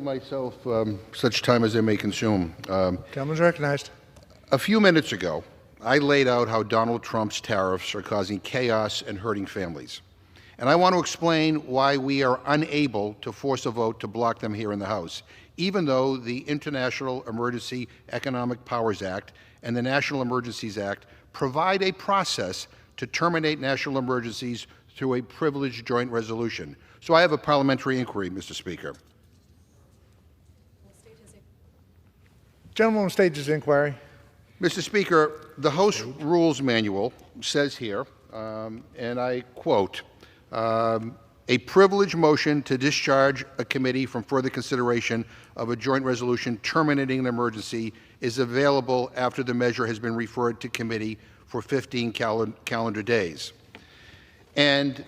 Myself, such time as I may consume. Gentleman's recognized. A few minutes ago, I laid out how Donald Trump's tariffs are causing chaos and hurting families. And I want to explain why we are unable to force a vote to block them here in the House, even though the International Emergency Economic Powers Act and the National Emergencies Act provide a process to terminate national emergencies through a privileged joint resolution. So I have a parliamentary inquiry, Mr. Speaker. Gentleman will stage his inquiry. Mr. Speaker, the House Rules Manual says here, and I quote, a privileged motion to discharge a committee from further consideration of a joint resolution terminating an emergency is available after the measure has been referred to committee for 15 calendar days. And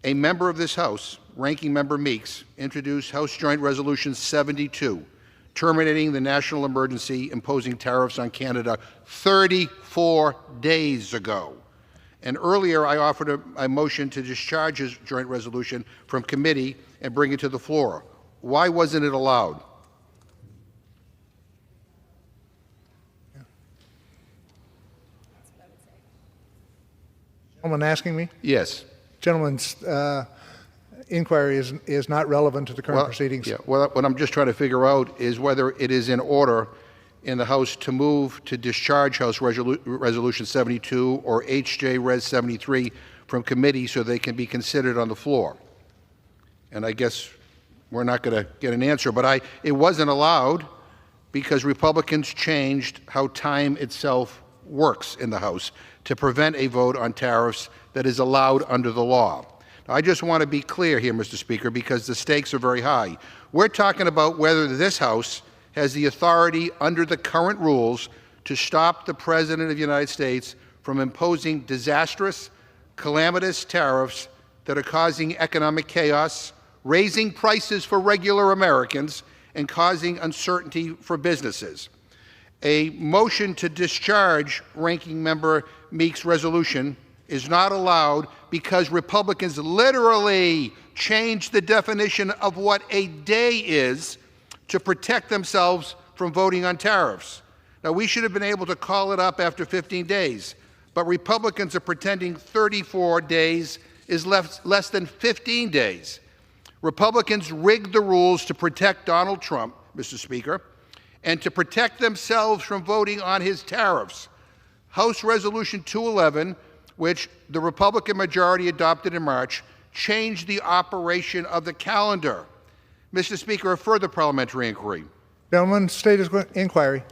a member of this House, Ranking Member Meeks, introduced House Joint Resolution 72, terminating the national emergency, imposing tariffs on Canada 34 days ago. And earlier, I offered a motion to discharge his joint resolution from committee and bring it to the floor. Why wasn't it allowed? Gentleman asking me? Yes. Gentleman's inquiry is not relevant to the current proceedings. Yeah. Well, what I'm just trying to figure out is whether it is in order in the House to move to discharge House Resolution 72 or HJ Res 73 from committee so they can be considered on the floor. And I guess we're not going to get an answer, but it wasn't allowed because Republicans changed how time itself works in the House to prevent a vote on tariffs that is allowed under the law. I just want to be clear here, Mr. Speaker, because the stakes are very high. We're talking about whether this House has the authority under the current rules to stop the President of the United States from imposing disastrous, calamitous tariffs that are causing economic chaos, raising prices for regular Americans, and causing uncertainty for businesses. A motion to discharge Ranking Member Meeks' resolution is not allowed because Republicans literally changed the definition of what a day is to protect themselves from voting on tariffs. Now, we should have been able to call it up after 15 days, but Republicans are pretending 34 days is less than 15 days. Republicans rigged the rules to protect Donald Trump, Mr. Speaker, and to protect themselves from voting on his tariffs. House Resolution 211, which the Republican majority adopted in March, changed the operation of the calendar. Mr. Speaker, a further parliamentary inquiry. Gentleman, state his inquiry.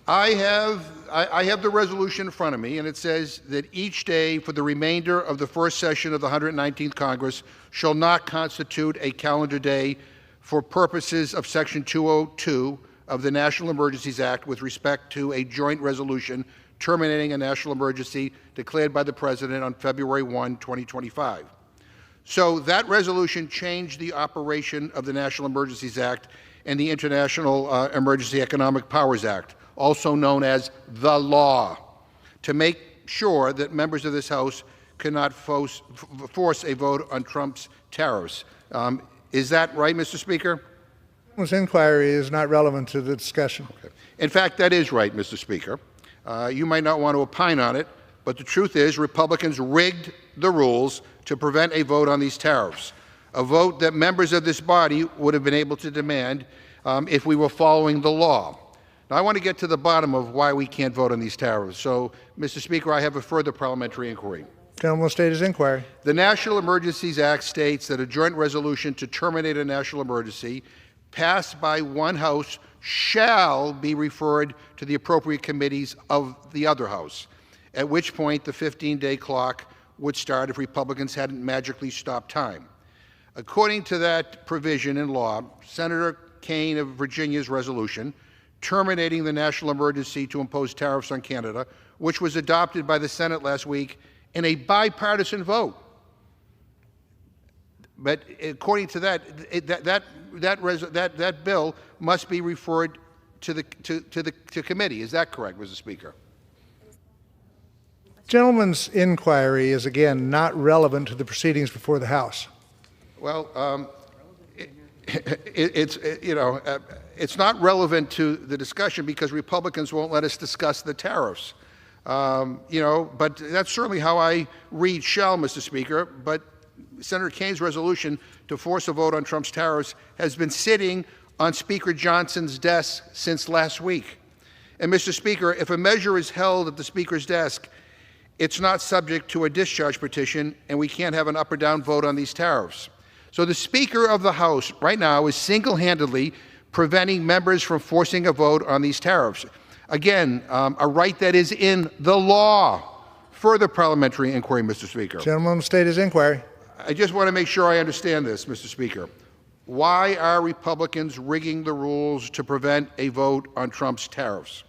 I have the resolution in front of me, and it says that each day for the remainder of the first session of the 119th Congress shall not constitute a calendar day for purposes of Section 202 of the National Emergencies Act with respect to a joint resolution terminating a national emergency declared by the President on February 1, 2025. So that resolution changed the operation of the National Emergencies Act and the International Emergency Economic Powers Act, also known as the law, to make sure that members of this House cannot force a vote on Trump's tariffs. Is that right, Mr. Speaker? This inquiry is not relevant to the discussion. Okay. In fact, that is right, Mr. Speaker. You might not want to opine on it, but the truth is Republicans rigged the rules to prevent a vote on these tariffs, a vote that members of this body would have been able to demand if we were following the law. Now, I want to get to the bottom of why we can't vote on these tariffs. So, Mr. Speaker, I have a further parliamentary inquiry. Gentleman will state his inquiry. The National Emergencies Act states that a joint resolution to terminate a national emergency passed by one House shall be referred to the appropriate committees of the other House, at which point the 15-day clock would start if Republicans hadn't magically stopped time. According to that provision in law, Senator Kaine of Virginia's resolution terminating the national emergency to impose tariffs on Canada, which was adopted by the Senate last week in a bipartisan vote. But according to that bill must be referred to committee. Is that correct, Mr. Speaker? Gentleman's inquiry is again not relevant to the proceedings before the House. Well, it's not relevant to the discussion because Republicans won't let us discuss the tariffs. But that's certainly how I read shall, Mr. Speaker. But Senator Kane's resolution to force a vote on Trump's tariffs has been sitting on Speaker Johnson's desk since last week. And, Mr. Speaker, if a measure is held at the Speaker's desk, it's not subject to a discharge petition, and we can't have an up or down vote on these tariffs. So the Speaker of the House right now is single-handedly preventing members from forcing a vote on these tariffs. Again, a right that is in the law. Further parliamentary inquiry, Mr. Speaker. Gentleman will state his inquiry. I just want to make sure I understand this, Mr. Speaker. Why are Republicans rigging the rules to prevent a vote on Trump's tariffs?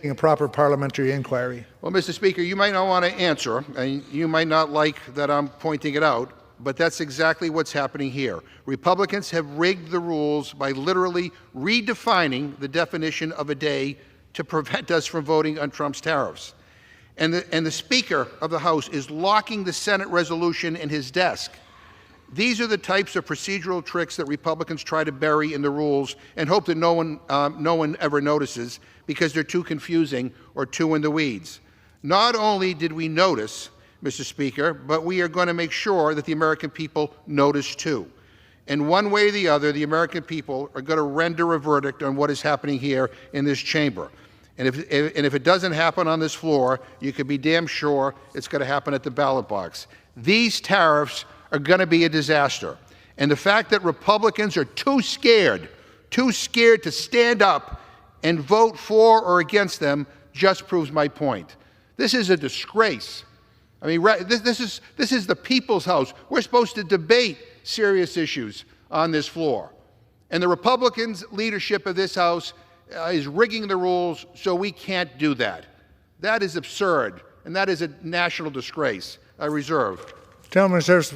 A proper parliamentary inquiry. Well, Mr. Speaker, you might not want to answer, and you might not like that I'm pointing it out, but that's exactly what's happening here. Republicans have rigged the rules by literally redefining the definition of a day to prevent us from voting on Trump's tariffs. And the Speaker of the House is locking the Senate resolution in his desk. These are the types of procedural tricks that Republicans try to bury in the rules and hope that no one ever notices because they're too confusing or too in the weeds. Not only did we notice, Mr. Speaker, but we are going to make sure that the American people notice too. And one way or the other, the American people are going to render a verdict on what is happening here in this chamber. And if it doesn't happen on this floor, you can be damn sure it's going to happen at the ballot box. These tariffs are going to be a disaster. And the fact that Republicans are too scared to stand up and vote for or against them just proves my point. This is a disgrace. I mean, this is the people's house. We're supposed to debate serious issues on this floor. And the Republicans' leadership of this House is rigging the rules so we can't do that. That is absurd, and that is a national disgrace. I reserve. Gentleman reserves